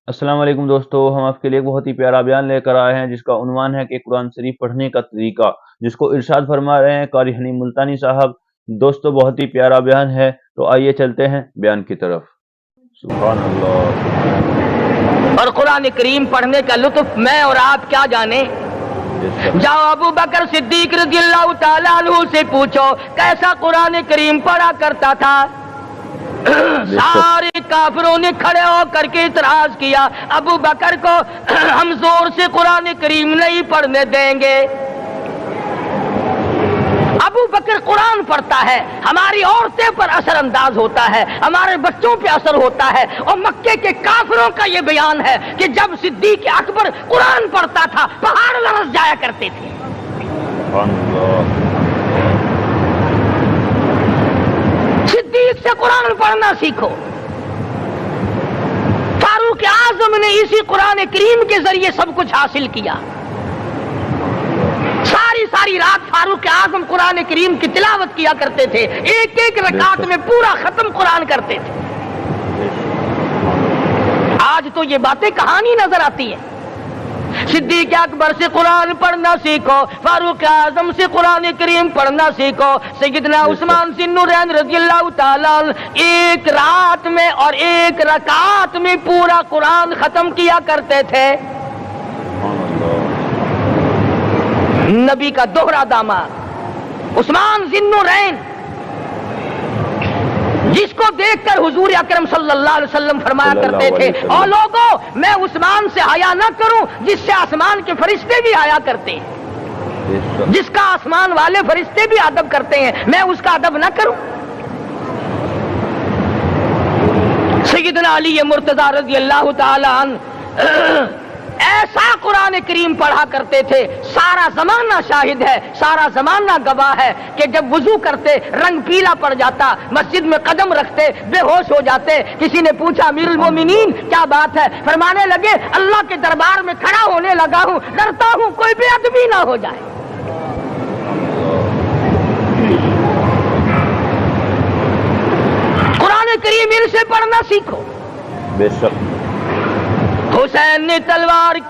السلام علیکم دوستو، ہم آپ کے لیے ایک بہت ہی پیارا بیان لے کر آئے ہیں جس کا عنوان ہے کہ قرآن شریف پڑھنے کا طریقہ، جس کو ارشاد فرما رہے ہیں قاری حنی ملتانی صاحب۔ دوستو بہت ہی پیارا بیان ہے، تو آئیے چلتے ہیں بیان کی طرف۔ سبحان اللہ۔ اور قرآن کریم پڑھنے کا لطف میں اور آپ کیا جانے۔ جاؤ ابو بکر صدیق رضی اللہ تعالیٰ عنہ سے پوچھو کیسا قرآن کریم پڑھا کرتا تھا۔ سارے کافروں نے کھڑے ہو کر کے اعتراض کیا، ابو بکر کو ہم زور سے قرآن کریم نہیں پڑھنے دیں گے۔ ابو بکر قرآن پڑھتا ہے، ہماری عورتیں پر اثر انداز ہوتا ہے، ہمارے بچوں پہ اثر ہوتا ہے، اور مکے کے کافروں کا یہ بیان ہے کہ جب صدیق اکبر قرآن پڑھتا تھا پہاڑ لرز جایا کرتے تھے۔ صدیق سے قرآن پڑھنا سیکھو۔ فاروق اعظم نے اسی قرآن کریم کے ذریعے سب کچھ حاصل کیا۔ ساری رات فاروق اعظم قرآن کریم کی تلاوت کیا کرتے تھے، ایک ایک رکعت میں پورا ختم قرآن کرتے تھے۔ آج تو یہ باتیں کہانی نظر آتی ہیں۔ صدیق اکبر سے قرآن پڑھنا سیکھو، فاروق اعظم سے قرآن کریم پڑھنا سیکھو۔ سیدنا عثمان ذی النورین رضی اللہ تعالیٰ ایک رات میں اور ایک رکعت میں پورا قرآن ختم کیا کرتے تھے۔ نبی کا دوہرا داماد عثمان ذی النورین، جس کو دیکھ کر حضور اکرم صلی اللہ علیہ وسلم فرمایا کرتے تھے، اور لوگوں میں عثمان سے حیا نہ کروں جس سے آسمان کے فرشتے بھی حیا کرتے ہیں، جس کا آسمان والے فرشتے بھی ادب کرتے ہیں، میں اس کا ادب نہ کروں۔ سیدنا علی مرتضی رضی اللہ تعالی عنہ ایسا قرآن کریم پڑھا کرتے تھے، سارا زمانہ شاہد ہے، سارا زمانہ گواہ ہے کہ جب وضو کرتے رنگ پیلا پڑ جاتا، مسجد میں قدم رکھتے بے ہوش ہو جاتے۔ کسی نے پوچھا امیر المومنین کیا بات ہے؟ فرمانے لگے اللہ کے دربار میں کھڑا ہونے لگا ہوں، ڈرتا ہوں کوئی بے ادبی نہ ہو جائے۔ قرآن کریم ان سے پڑھنا سیکھو۔ بے شک حسین نے تلواروں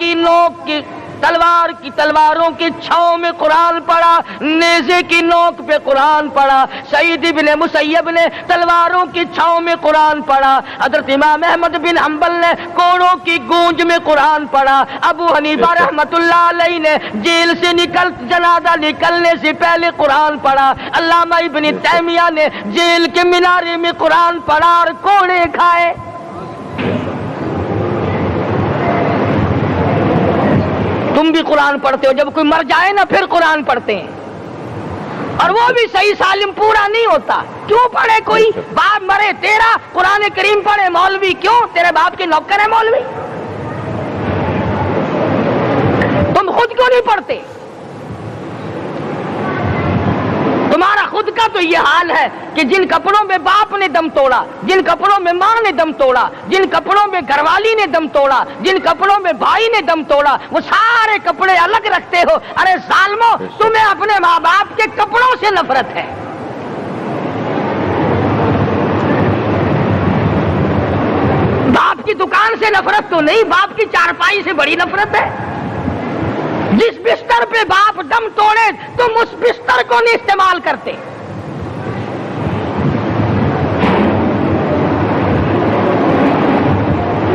کی چھاؤں میں قرآن پڑھا، نیزے کی نوک پہ قرآن پڑھا۔ سعید ابن مسیب نے تلواروں کی چھاؤں میں قرآن پڑھا۔ حضرت امام احمد بن حنبل نے کوڑوں کی گونج میں قرآن پڑھا۔ ابو حنیفہ رحمت اللہ علیہ نے جیل سے جنازہ نکلنے سے پہلے قرآن پڑھا۔ علامہ ابن تیمیہ نے جیل کے مینارے میں قرآن پڑھا اور کوڑے کھائے۔ تم بھی قرآن پڑھتے ہو، جب کوئی مر جائے نا پھر قرآن پڑھتے ہیں، اور وہ بھی صحیح سالم پورا نہیں ہوتا۔ کیوں پڑھے؟ کوئی باپ مرے تیرا قرآن کریم پڑھے مولوی، کیوں؟ تیرے باپ کے نوکر ہے مولوی؟ تم خود کیوں نہیں پڑھتے؟ تمہارا خود کا تو یہ حال ہے کہ جن کپڑوں میں باپ نے دم توڑا، جن کپڑوں میں ماں نے دم توڑا، جن کپڑوں میں گھر والی نے دم توڑا، جن کپڑوں میں بھائی نے دم توڑا، وہ سارے کپڑے الگ رکھتے ہو۔ ارے ظالمو، تمہیں اپنے ماں باپ کے کپڑوں سے نفرت ہے۔ باپ کی دکان سے نفرت تو نہیں، باپ کی چارپائی سے بڑی نفرت ہے۔ جس بستر پہ باپ دم توڑے تم اس بستر کو نہیں استعمال کرتے۔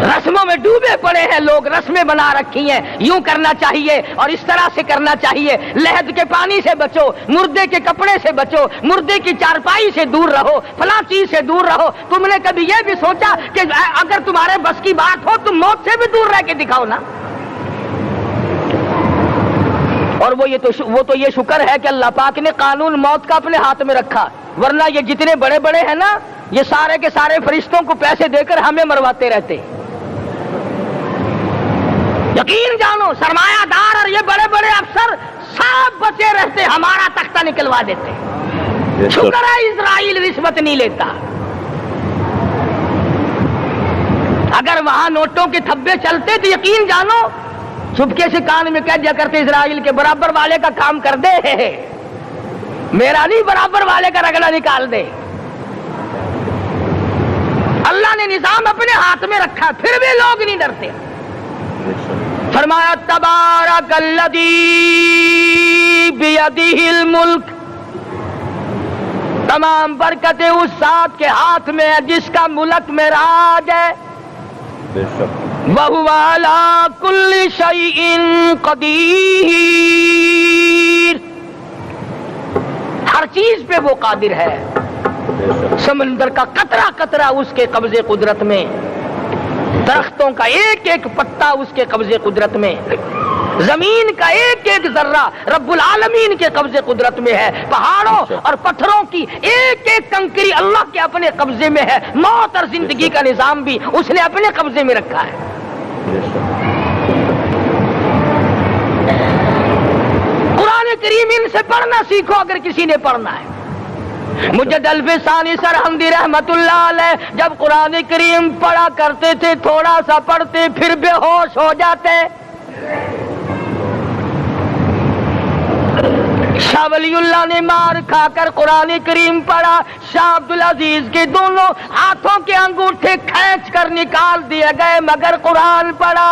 رسموں میں ڈوبے پڑے ہیں لوگ، رسمیں بنا رکھی ہیں، یوں کرنا چاہیے اور اس طرح سے کرنا چاہیے۔ لہد کے پانی سے بچو، مردے کے کپڑے سے بچو، مردے کی چارپائی سے دور رہو، فلاں چیز سے دور رہو۔ تم نے کبھی یہ بھی سوچا کہ اگر تمہارے بس کی بات ہو تم موت سے بھی دور رہ کے دکھاؤ نا؟ اور وہ تو یہ شکر ہے کہ اللہ پاک نے قانون موت کا اپنے ہاتھ میں رکھا، ورنہ یہ جتنے بڑے بڑے ہیں نا، یہ سارے کے سارے فرشتوں کو پیسے دے کر ہمیں مرواتے رہتے۔ یقین جانو سرمایہ دار اور یہ بڑے بڑے افسر سب بچے رہتے، ہمارا تختہ نکلوا دیتے۔ شکر ہے اسرائیل رشوت نہیں لیتا۔ اگر وہاں نوٹوں کے تھبے چلتے تو یقین جانو چپکے سے کان میں کہہ دیا کرتے اسرائیل کے برابر والے کا کام کر دے، میرا نہیں، برابر والے کا رگڑا نکال دے۔ اللہ نے نظام اپنے ہاتھ میں رکھا ہے، پھر بھی لوگ نہیں ڈرتے۔ فرمایا تبارک الذی بیدہ الملک، تمام برکتیں اس ذات کے ہاتھ میں ہے جس کا ملک میں راج ہے، وَهُوَ عَلَى كُلِّ شَيْءٍ قَدِيرٌ، ہر چیز پہ وہ قادر ہے۔ سمندر کا قطرہ قطرہ اس کے قبضے قدرت میں، درختوں کا ایک ایک پتا اس کے قبضے قدرت میں، زمین کا ایک ایک ذرہ رب العالمین کے قبضے قدرت میں ہے، پہاڑوں اور پتھروں کی ایک ایک کنکری اللہ کے اپنے قبضے میں ہے، موت اور زندگی کا نظام بھی اس نے اپنے قبضے میں رکھا ہے۔ قرآن کریم ان سے پڑھنا سیکھو اگر کسی نے پڑھنا ہے۔ مجد الفسانی سرہندی رحمت اللہ علیہ جب قرآن کریم پڑھا کرتے تھے، تھوڑا سا پڑھتے پھر بے ہوش ہو جاتے۔ شاہ ولی اللہ نے مار کھا کر قرآن کریم پڑھا، شاہ عبدالعزیز کے دونوں ہاتھوں کے انگوٹھے کھینچ کر نکال دیے گئے مگر قرآن پڑھا۔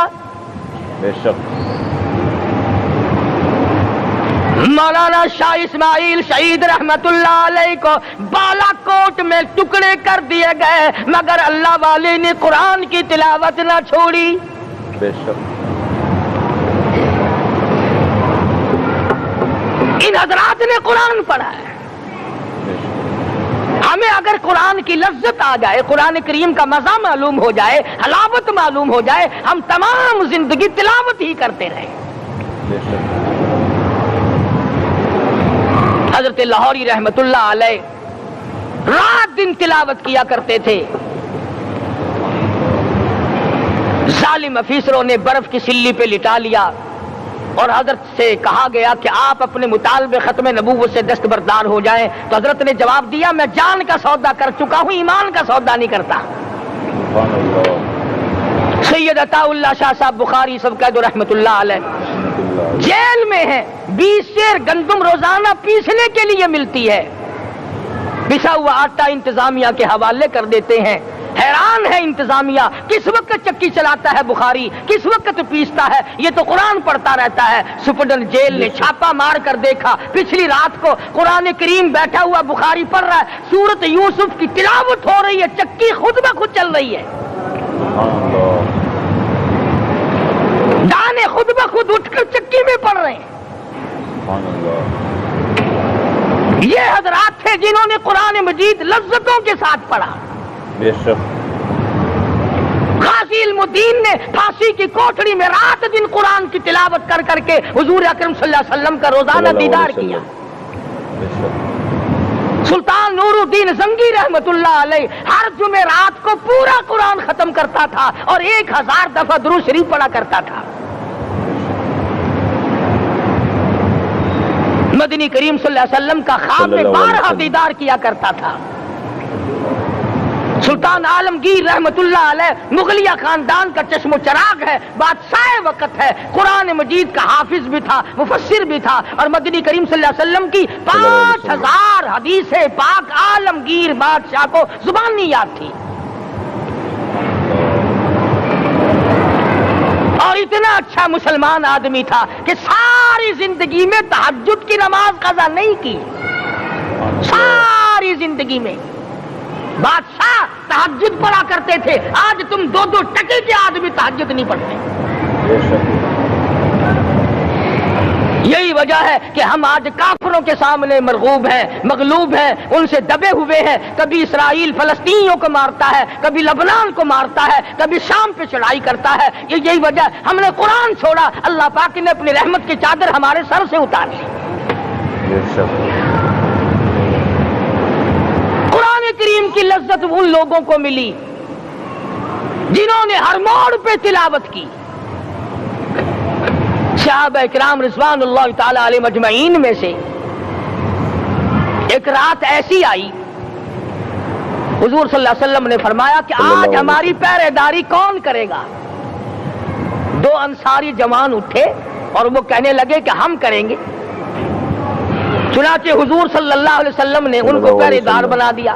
بے شک مولانا شاہ اسماعیل شہید رحمت اللہ علیہ کو بالا کوٹ میں ٹکڑے کر دیے گئے مگر اللہ والے نے قرآن کی تلاوت نہ چھوڑی۔ بے شک ان حضرات نے قرآن پڑھا ہے۔ ہمیں اگر قرآن کی لذت آ جائے، قرآن کریم کا مزہ معلوم ہو جائے، حلاوت معلوم ہو جائے، ہم تمام زندگی تلاوت ہی کرتے رہیں۔ حضرت لاہوری رحمت اللہ علیہ رات دن تلاوت کیا کرتے تھے۔ ظالم افیسروں نے برف کی سلی پہ لٹا لیا اور حضرت سے کہا گیا کہ آپ اپنے مطالبے ختم نبوت سے دستبردار ہو جائیں، تو حضرت نے جواب دیا میں جان کا سودا کر چکا ہوں، ایمان کا سودا نہیں کرتا۔ سید عطا اللہ شاہ صاحب بخاری سب قید رحمت اللہ علیہ جیل میں ہے، 20 سیر گندم روزانہ پیسنے کے لیے ملتی ہے، پسا ہوا آٹا انتظامیہ کے حوالے کر دیتے ہیں۔ حیران ہے انتظامیہ، کس وقت چکی چلاتا ہے بخاری، کس وقت پیستا ہے، یہ تو قرآن پڑھتا رہتا ہے۔ سپرڈن جیل نے چھاپا مار کر دیکھا، پچھلی رات کو قرآن کریم بیٹھا ہوا بخاری پڑھ رہا ہے، سورت یوسف کی تلاوت ہو رہی ہے، چکی خود بخود چل رہی ہے، دانے خود بخود اٹھ کر چکی میں پڑ رہے ہیں۔ یہ حضرات تھے جنہوں نے قرآن مجید لذتوں کے ساتھ پڑھا۔ غازی علم الدین نے پھانسی کی کوٹڑی میں رات دن قرآن کی تلاوت کر کر کے حضور اکرم صلی اللہ علیہ وسلم کا روزانہ دیدار کیا۔ سلطان نور الدین زنگی رحمت اللہ علیہ ہر جمعرات کو پورا قرآن ختم کرتا تھا اور 1000 دفعہ درود شریف پڑھا کرتا تھا۔ مدنی کریم صلی اللہ علیہ وسلم کا خواب میں 12 دیدار کیا کرتا تھا۔ سلطان عالمگیر رحمت اللہ علیہ مغلیہ خاندان کا چشم و چراغ ہے، بادشاہ وقت ہے، قرآن مجید کا حافظ بھی تھا، مفسر بھی تھا، اور مدنی کریم صلی اللہ علیہ وسلم کی 5000 حدیث پاک عالمگیر بادشاہ کو زبانی یاد تھی۔ اور اتنا اچھا مسلمان آدمی تھا کہ ساری زندگی میں تہجد کی نماز قضا نہیں کی، ساری زندگی میں۔ بادشاہ تہجد پڑھا کرتے تھے، آج تم 2 ٹکے کے آدمی تہجد نہیں پڑھتے۔ یہی وجہ ہے کہ ہم آج کافروں کے سامنے مرغوب ہیں، مغلوب ہیں، ان سے دبے ہوئے ہیں۔ کبھی اسرائیل فلسطینیوں کو مارتا ہے، کبھی لبنان کو مارتا ہے، کبھی شام پہ چڑھائی کرتا ہے۔ یہی وجہ ہے ہم نے قرآن چھوڑا، اللہ پاک نے اپنی رحمت کی چادر ہمارے سر سے اتاری۔ قرآن کریم کی لذت ان لوگوں کو ملی جنہوں نے ہر موڑ پہ تلاوت کی۔ صحابہ کرام رضوان اللہ تعالی علیہ مجمعین میں سے ایک رات ایسی آئی، حضور صلی اللہ علیہ وسلم نے فرمایا کہ آج ہماری پہرے داری کون کرے گا؟ 2 انصاری جوان اٹھے اور وہ کہنے لگے کہ ہم کریں گے۔ چنانچہ حضور صلی اللہ علیہ وسلم نے ان کو پہرے دار بنا دیا۔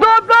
2-2